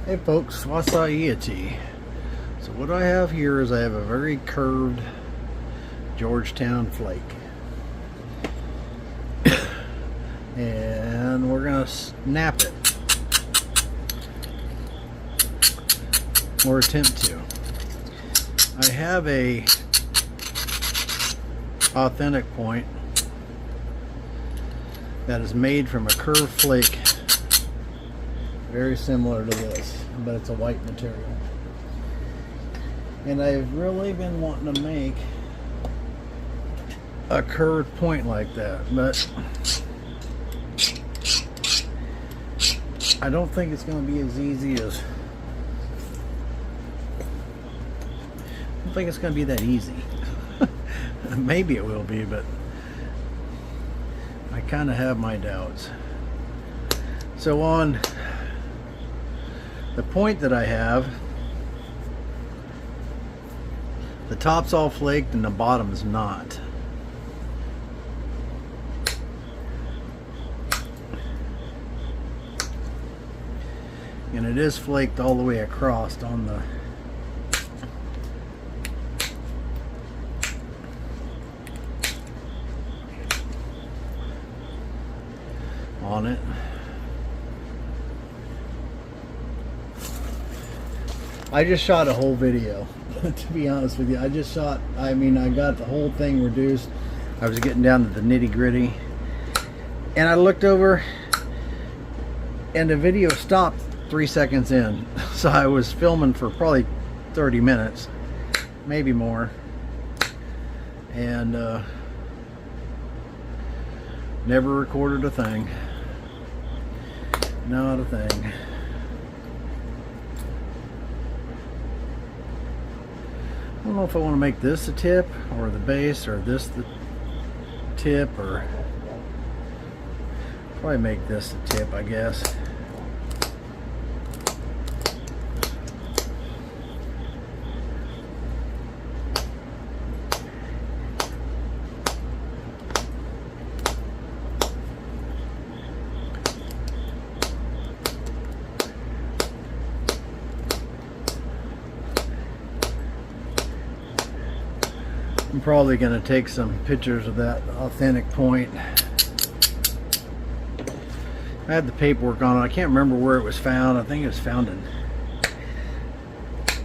Hey folks, what's iyatee? So what I have here is I have a very curved Georgetown flake. And we're going to snap it. Or attempt to. I have a authentic point that is made from a curved flake, very similar to this, but it's a white material. And I've really been wanting to make a curved point like that, but I don't think it's going to be as easy as, I don't think it's going to be that easy. Maybe it will be, but I kind of have my doubts. So on the point that I have, the top's all flaked and the bottom is not. And it is flaked all the way across on the it. I just shot a whole video to be honest with you. I got the whole thing reduced. I was getting down to the nitty-gritty and I looked over and the video stopped 3 seconds in. So I was filming for probably 30 minutes, maybe more, and never recorded a thing. Not a thing. I don't know if I want to make this the tip or the base, or this the tip, or probably make this the tip, I guess. I'm probably going to take some pictures of that authentic point. I had the paperwork on it. I can't remember where it was found. I think it was found in,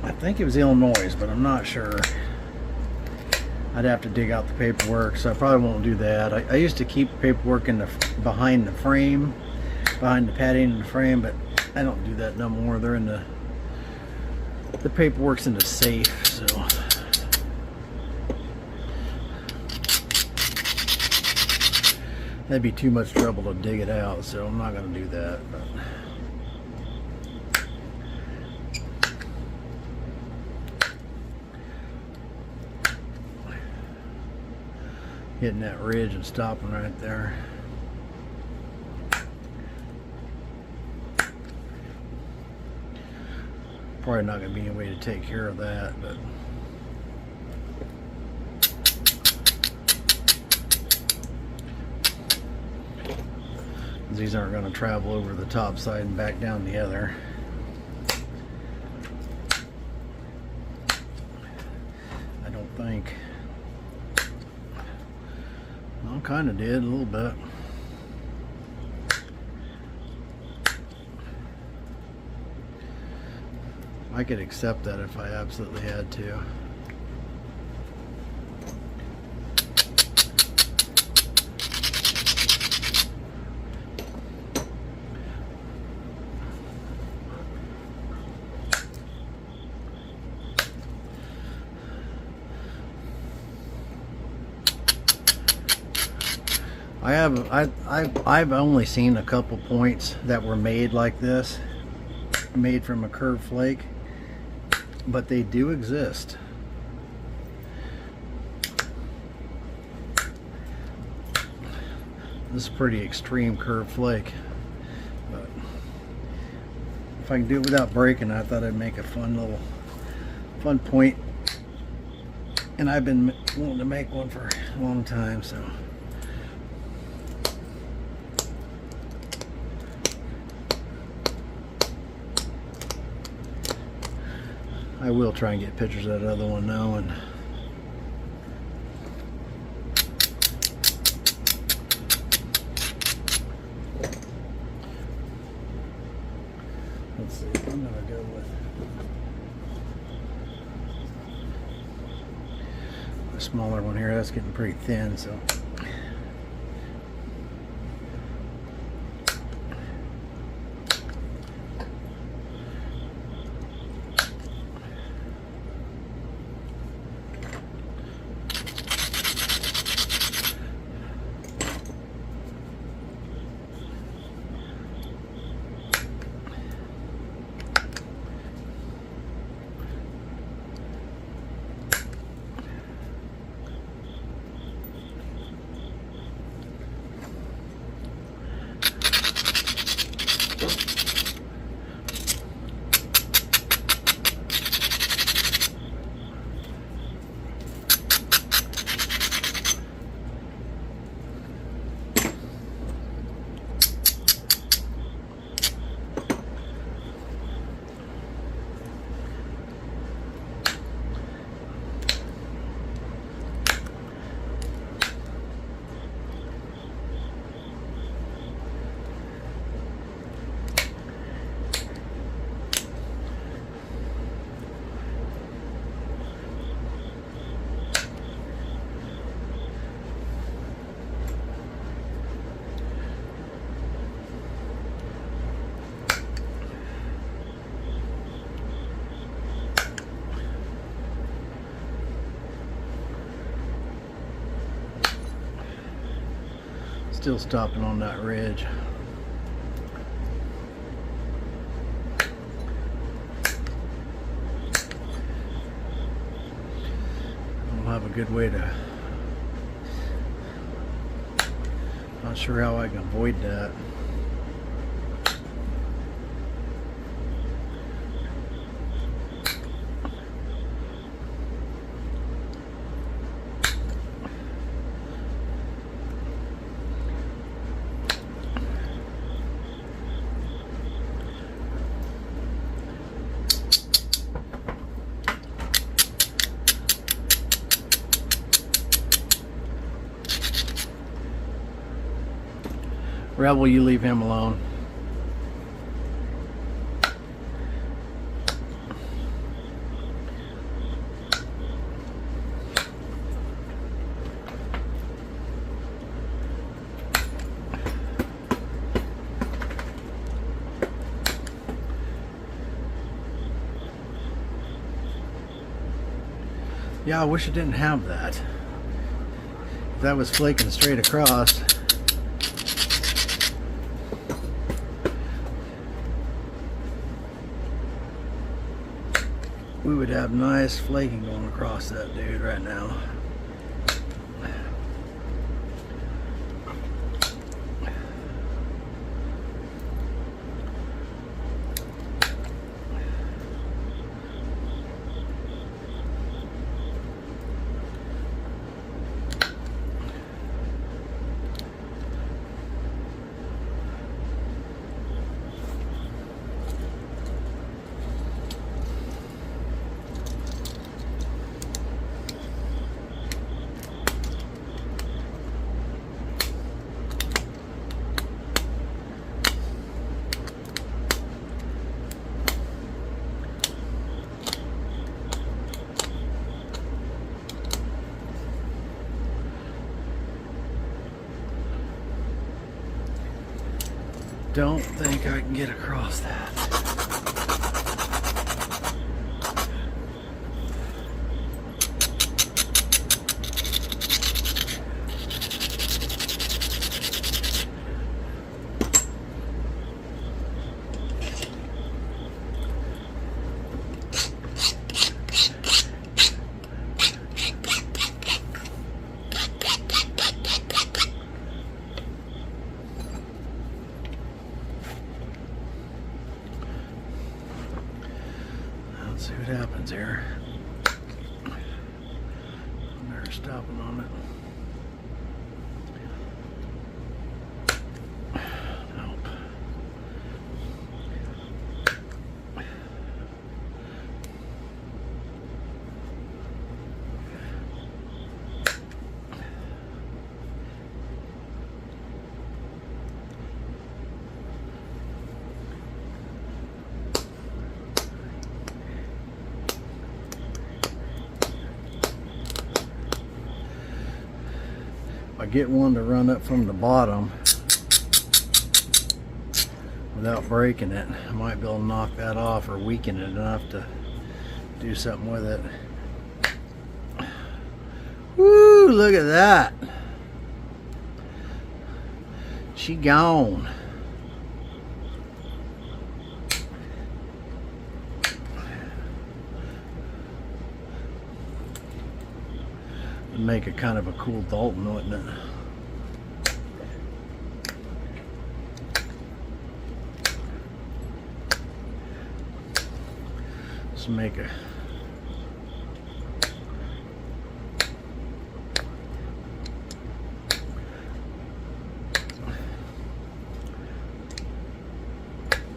I think it was Illinois, but I'm not sure. I'd have to dig out the paperwork, so I probably won't do that. I used to keep paperwork in the behind the frame, behind the padding in the frame, but I don't do that no more. They're in the paperwork's in the safe, so. That'd be too much trouble to dig it out, so I'm not going to do that. But hitting that ridge and stopping right there. Probably not going to be any way to take care of that, but. These aren't going to travel over the top side and back down the other. I don't think. Well, kind of did a little bit. I could accept that if I absolutely had to. I've only seen a couple points that were made like this, made from a curved flake, but they do exist. This is pretty extreme curved flake, but if I can do it without breaking, I thought I'd make a fun point, and I've been wanting to make one for a long time, so. I will try and get pictures of that other one now. And let's see, I'm gonna go with a smaller one here. That's getting pretty thin, so still stopping on that ridge. I don't have a good way to, not sure how I can avoid that. Rebel, you leave him alone. Yeah, I wish it didn't have that. If that was flaking straight across. We would have nice flaking going across that dude right now. Don't think I can get across that. See what happens here. They're stopping on it. Nope. get one to run up from the bottom without breaking it, I might be able to knock that off or weaken it enough to do something with it. Woo, look at that. She gone. It'd make a kind of a cool Dalton, wouldn't it? Let's make a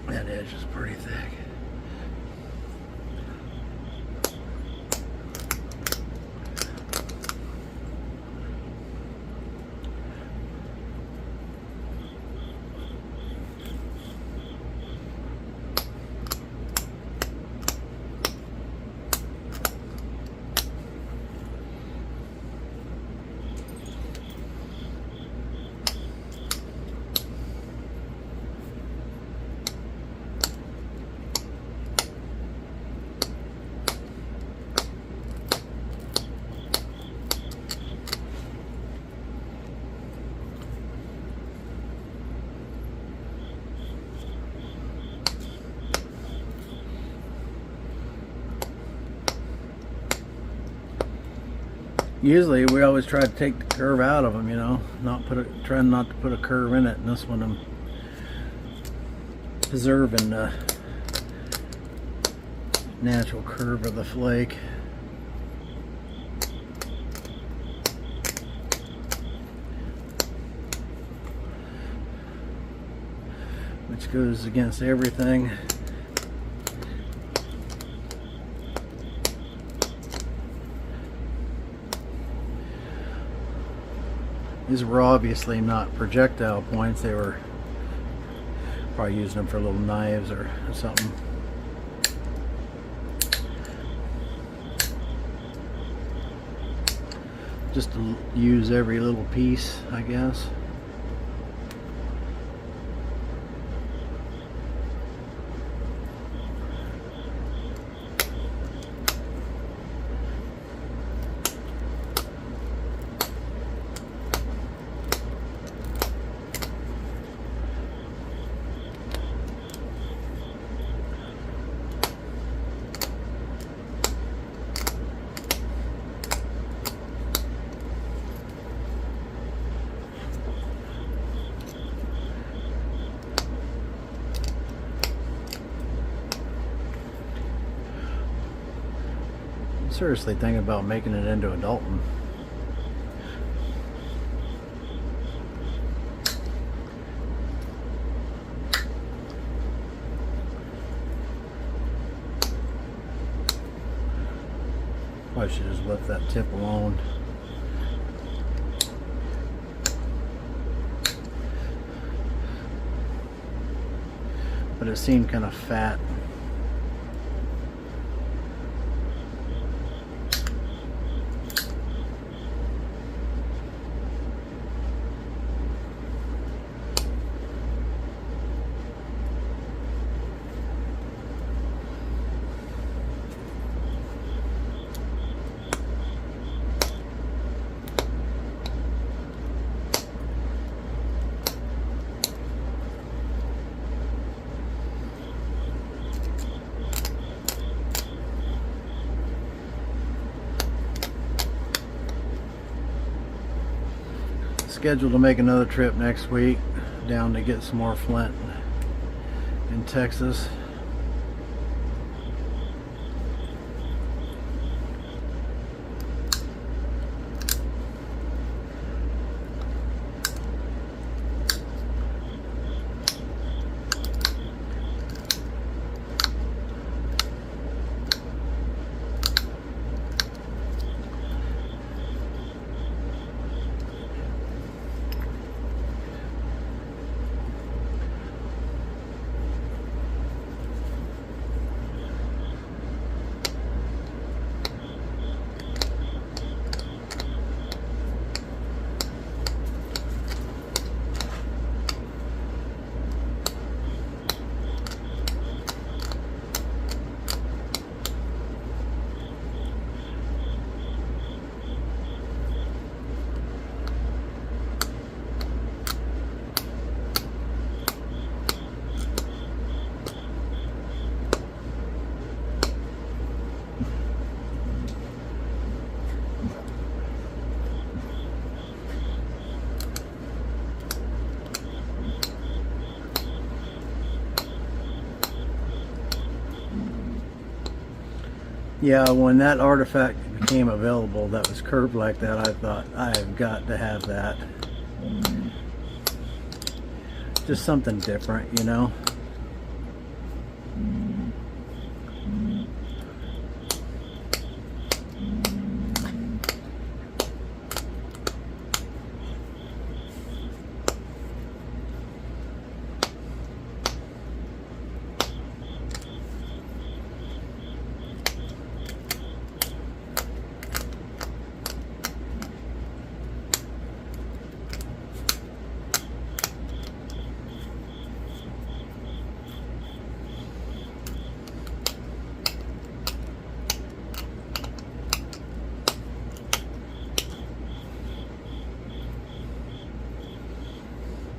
that edge is pretty thick. Usually we always try to take the curve out of them, you know, trying not to put a curve in it. And this one I'm preserving the natural curve of the flake. Which goes against everything. These were obviously not projectile points. They were probably using them for little knives or something. Just to use every little piece, I guess. Seriously thinking about making it into a Dalton. I should just left that tip alone. But it seemed kind of fat. Scheduled to make another trip next week down to get some more flint in Texas. Yeah, when that artifact became available that was curved like that, I thought, I have got to have that. Just something different, you know?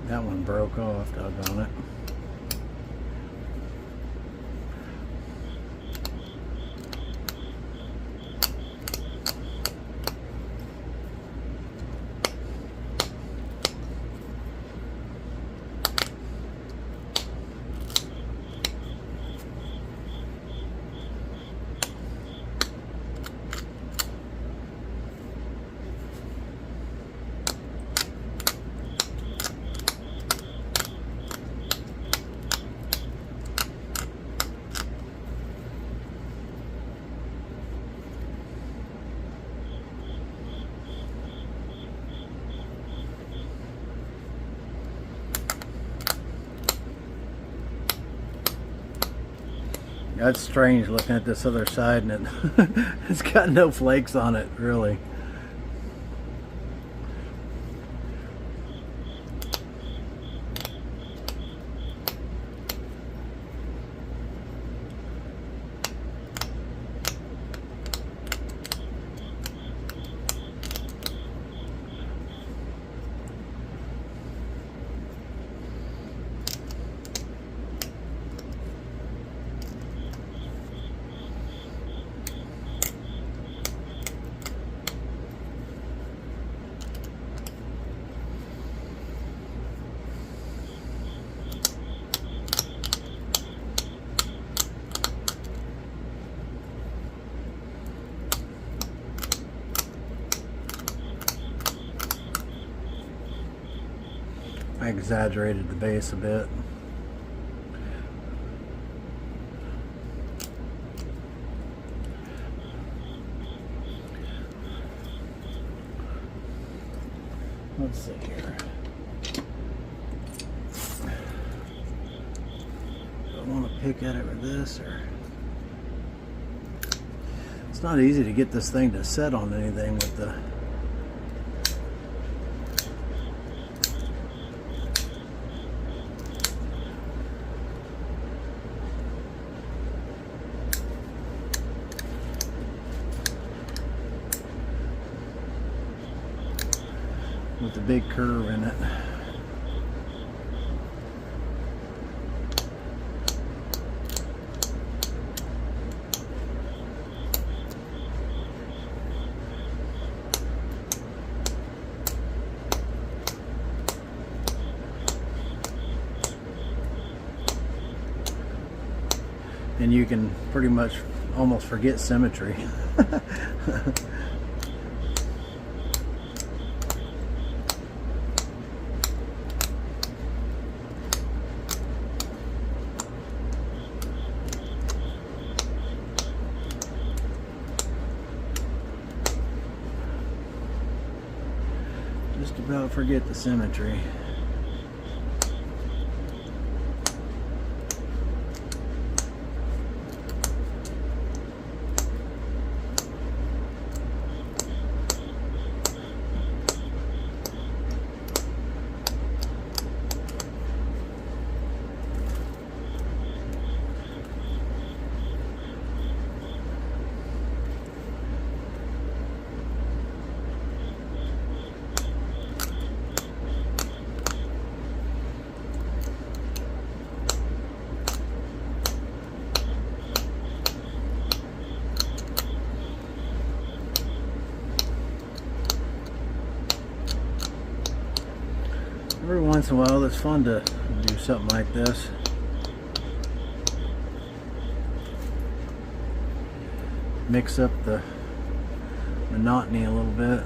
That one broke off, doggone it. That's strange looking at this other side, and it's got no flakes on it, really. I exaggerated the base a bit. Let's see here. Do I want to pick at it with this, or it's not easy to get this thing to set on anything with the big curve in it. And you can pretty much almost forget symmetry. Just about forget the symmetry. Every once in a while, it's fun to do something like this. mix up the monotony a little bit.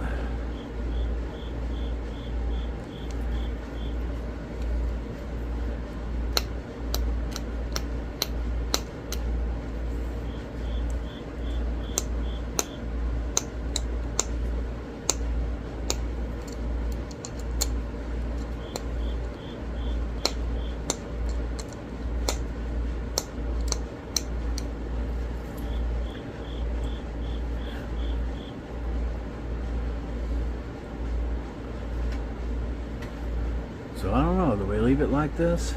So I don't know, do we leave it like this?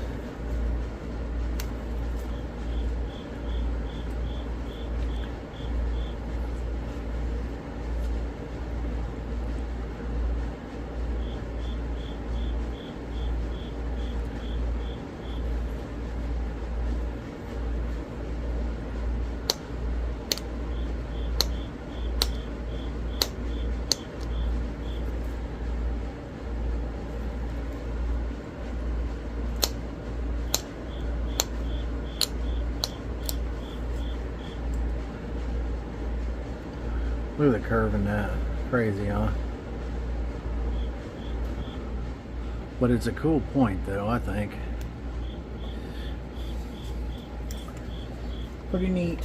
Look at the curve in that. Crazy, huh? But it's a cool point, though, I think. Pretty neat.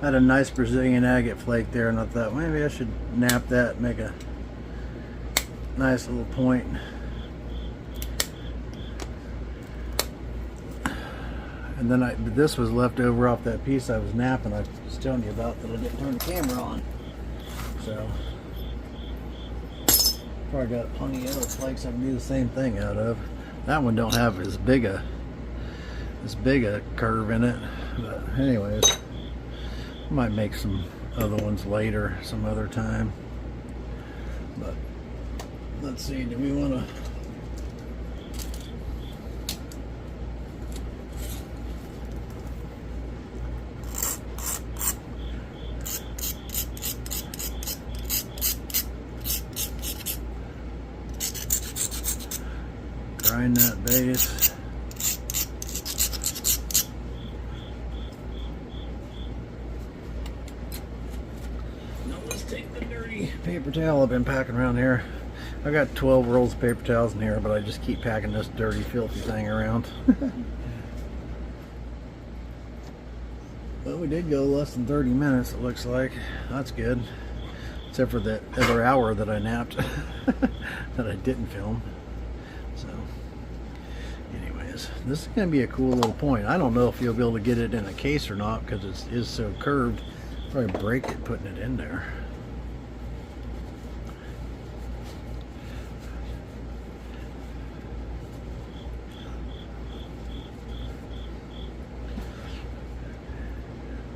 I had a nice Brazilian agate flake there, and I thought maybe I should nap that and make a nice little point. And then this was left over off that piece I was napping. I was telling you about that I didn't turn the camera on. So probably got plenty of other flakes I can do the same thing out of. That one don't have as big a curve in it. But anyways, I might make some other ones later, some other time. But let's see, do we want to? Grind that base. Now let's take the dirty paper towel I've been packing around here. I got 12 rolls of paper towels in here, but I just keep packing this dirty, filthy thing around. Well, we did go less than 30 minutes, it looks like. That's good. Except for that other hour that I napped that I didn't film. So anyways, this is going to be a cool little point. I don't know if you'll be able to get it in a case or not because it is so curved. Probably break it putting it in there.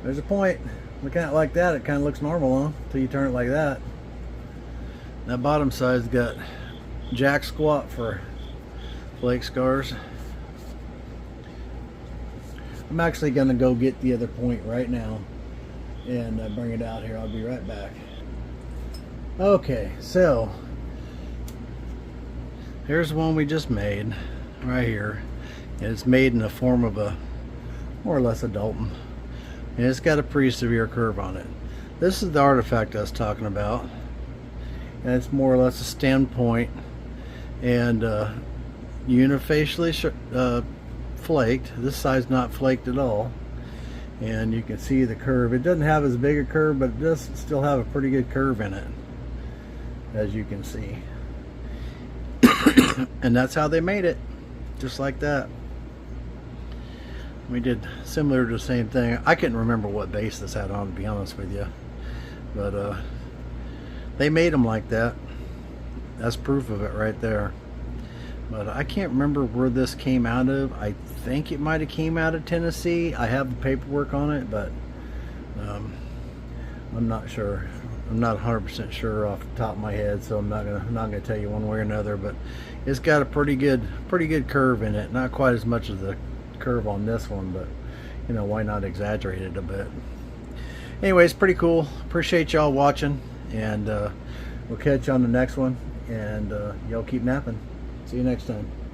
There's a point. Looking at it like that, it kind of looks normal, huh? Until you turn it like that. That bottom side's got jack squat for flake scars. I'm actually going to go get the other point right now and bring it out here. I'll be right back. Okay, so here's the one we just made right here. And it's made in the form of a more or less a Dalton. And it's got a pretty severe curve on it. This is the artifact I was talking about. And it's more or less a stem point and unifacially flaked. This side's not flaked at all. And you can see the curve. It doesn't have as big a curve, but it does still have a pretty good curve in it, as you can see. And that's how they made it, just like that. We did similar to the same thing. I couldn't remember what base this had on, to be honest with you, but they made them like that. That's proof of it right there. But I can't remember where this came out of. I think it might have came out of Tennessee. I have the paperwork on it, but I'm not sure. I'm not 100% sure off the top of my head, so I'm not gonna tell you one way or another. But it's got a pretty good curve in it. Not quite as much as the curve on this one, but you know, why not exaggerate it a bit? Anyways, pretty cool. Appreciate y'all watching, and we'll catch you on the next one. and y'all keep napping. See you next time.